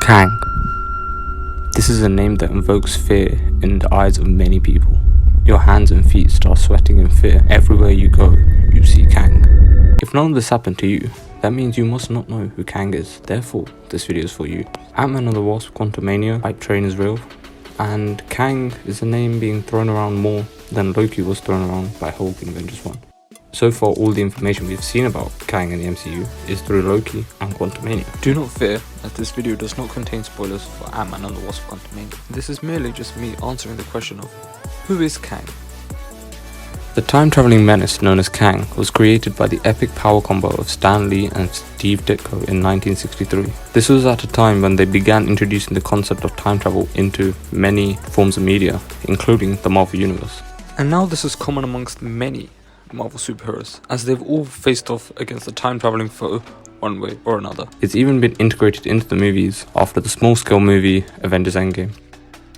Kang. This is a name that invokes fear in the eyes of many people. Your hands and feet start sweating in fear. Everywhere you go, you see Kang. If none of this happened to you, that means you must not know who Kang is. Therefore, this video is for you. Antman and the Wasp Quantumania, hype train is real. And Kang is a name being thrown around more than Loki was thrown around by Hulk in Avengers 1. So far, all the information we've seen about Kang in the MCU is through Loki and Quantumania. Do not fear, as this video does not contain spoilers for Antman and the Wasp Quantumania. This is merely just me answering the question of, who is Kang? The time-traveling menace known as Kang was created by the epic power combo of Stan Lee and Steve Ditko in 1963. This was at a time when they began introducing the concept of time travel into many forms of media, including the Marvel Universe. And now this is common amongst many Marvel superheroes, as they've all faced off against a time-traveling foe one way or another. It's even been integrated into the movies after the small-scale movie Avengers Endgame.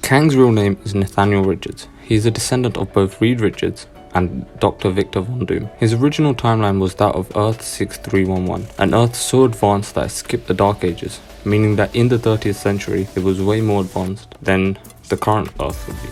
Kang's real name is Nathaniel Richards. He is a descendant of both Reed Richards and Dr. Victor Von Doom. His original timeline was that of Earth 6311, an Earth so advanced that it skipped the Dark Ages, meaning that in the 30th century it was way more advanced than the current Earth would be.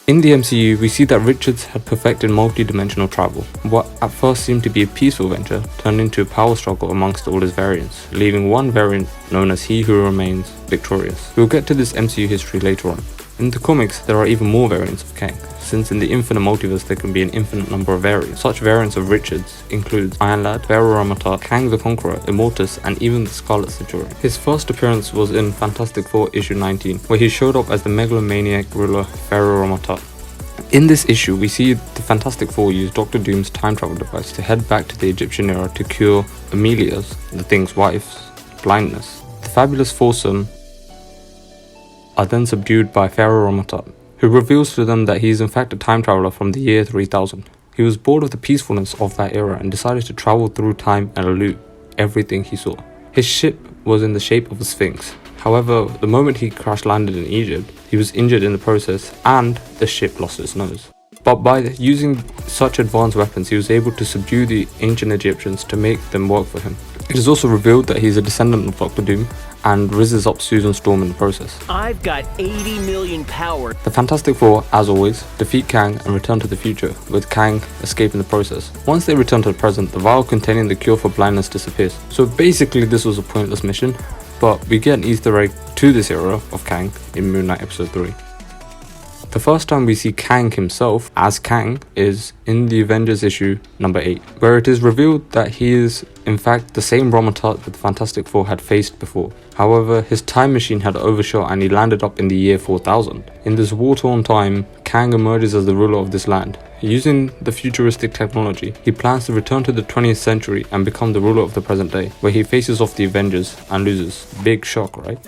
In the MCU, we see that Richards had perfected multi-dimensional travel. What at first seemed to be a peaceful venture turned into a power struggle amongst all his variants, leaving one variant known as He Who Remains victorious. We'll get to this MCU history later on. In the comics, there are even more variants of Kang, since in the infinite multiverse there can be an infinite number of variants. Such variants of Richards include Iron Lad, Pharaoh Ramatat, Kang the Conqueror, Immortus, and even the Scarlet Centurion. His first appearance was in Fantastic Four issue 19, where he showed up as the megalomaniac ruler Pharaoh Ramatat. In this issue, we see the Fantastic Four use Dr. Doom's time travel device to head back to the Egyptian era to cure Amelia's, the Thing's wife's, blindness. The fabulous foursome are then subdued by Pharaoh Ramatat, who reveals to them that he is in fact a time traveler from the year 3000. He was bored of the peacefulness of that era and decided to travel through time and elude everything he saw. His ship was in the shape of a sphinx. However, the moment he crash landed in Egypt, he was injured in the process and the ship lost its nose. But by using such advanced weapons, he was able to subdue the ancient Egyptians to make them work for him. It is also revealed that he is a descendant of Dr. Doom and rises up Susan Storm in the process. I've got 80 million power. The Fantastic Four, as always, defeat Kang and return to the future, with Kang escaping the process. Once they return to the present, the vial containing the cure for blindness disappears. So basically this was a pointless mission, but we get an Easter egg to this era of Kang in Moon Knight episode 3. The first time we see Kang himself as Kang is in the Avengers issue number 8, where it is revealed that he is in fact the same Ramatat that the Fantastic Four had faced before. However, his time machine had overshot and he landed up in the year 4000. In this war-torn time, Kang emerges as the ruler of this land. Using the futuristic technology, he plans to return to the 20th century and become the ruler of the present day, where he faces off the Avengers and loses. Big shock, right?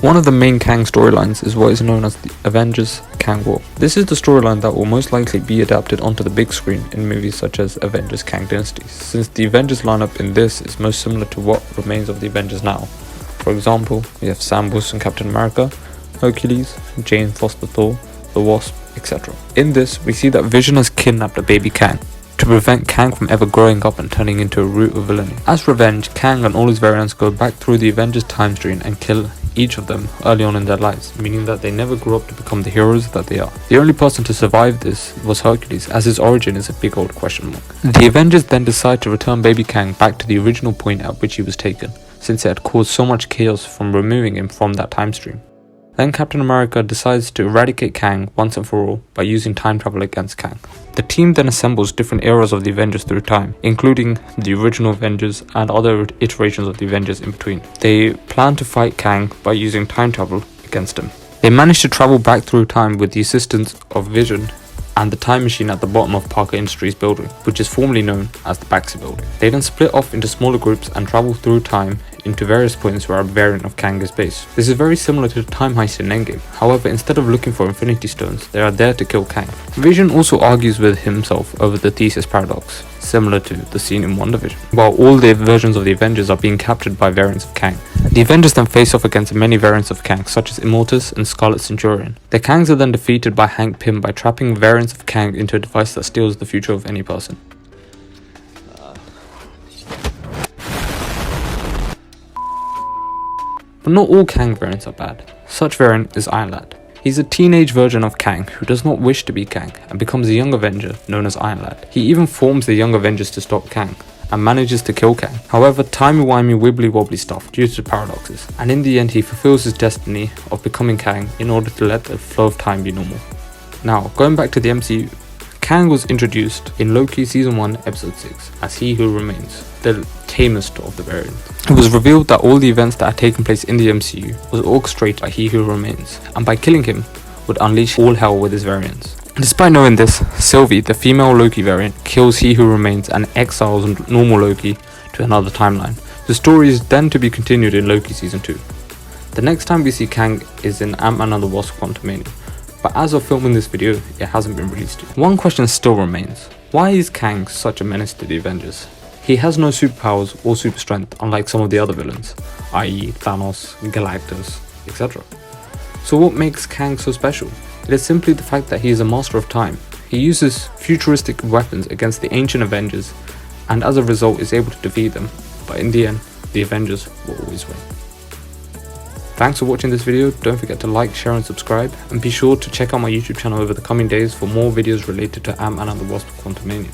One of the main Kang storylines is what is known as the Avengers Kang War. This is the storyline that will most likely be adapted onto the big screen in movies such as Avengers Kang Dynasty, since the Avengers lineup in this is most similar to what remains of the Avengers now. For example, we have Sam Wilson Captain America, Hercules, Jane Foster Thor, the Wasp, etc. In this, we see that Vision has kidnapped a baby Kang to prevent Kang from ever growing up and turning into a root of villainy. As revenge, Kang and all his variants go back through the Avengers time stream and kill each of them early on in their lives, meaning that they never grew up to become the heroes that they are. The only person to survive this was Hercules, as his origin is a big old question mark. The Avengers then decide to return baby Kang back to the original point at which he was taken, since it had caused so much chaos from removing him from that time stream. Then Captain America decides to eradicate Kang once and for all by using time travel against Kang. The team then assembles different eras of the Avengers through time, including the original Avengers and other iterations of the Avengers in between. They plan to fight Kang by using time travel against him. They manage to travel back through time with the assistance of Vision and the time machine at the bottom of Parker Industries building, which is formerly known as the Baxter building. They then split off into smaller groups and travel through time into various points where a variant of Kang is based. This is very similar to the time heist in Endgame. However, instead of looking for Infinity Stones, they are there to kill Kang. Vision also argues with himself over the Thesis paradox, similar to the scene in WandaVision, while all the versions of the Avengers are being captured by variants of Kang. The Avengers then face off against many variants of Kang, such as Immortus and Scarlet Centurion. The Kangs are then defeated by Hank Pym by trapping variants of Kang into a device that steals the future of any person. But not all Kang variants are bad. Such variant is Iron Lad. He's a teenage version of Kang who does not wish to be Kang and becomes a young Avenger known as Iron Lad. He even forms the Young Avengers to stop Kang and manages to kill Kang. However, timey-wimey wibbly wobbly stuff due to paradoxes, and in the end he fulfills his destiny of becoming Kang in order to let the flow of time be normal. Now, going back to the MCU, Kang was introduced in Loki Season 1 Episode 6 as He Who Remains, the tamest of the variants. It was revealed that all the events that had taken place in the MCU was orchestrated by He Who Remains, and by killing him would unleash all hell with his variants. Despite knowing this, Sylvie, the female Loki variant, kills He Who Remains and exiles normal Loki to another timeline. The story is then to be continued in Loki Season 2. The next time we see Kang is in Antman and the Wasp Quantumania, but as of filming this video, it hasn't been released yet. One question still remains: why is Kang such a menace to the Avengers? He has no superpowers or super strength unlike some of the other villains, i.e. Thanos, Galactus, etc. So what makes Kang so special? It is simply the fact that he is a master of time. He uses futuristic weapons against the ancient Avengers and as a result is able to defeat them, but in the end, the Avengers will always win. Thanks for watching this video. Don't forget to like, share and subscribe, and be sure to check out my YouTube channel over the coming days for more videos related to Antman and the Wasp Quantumania.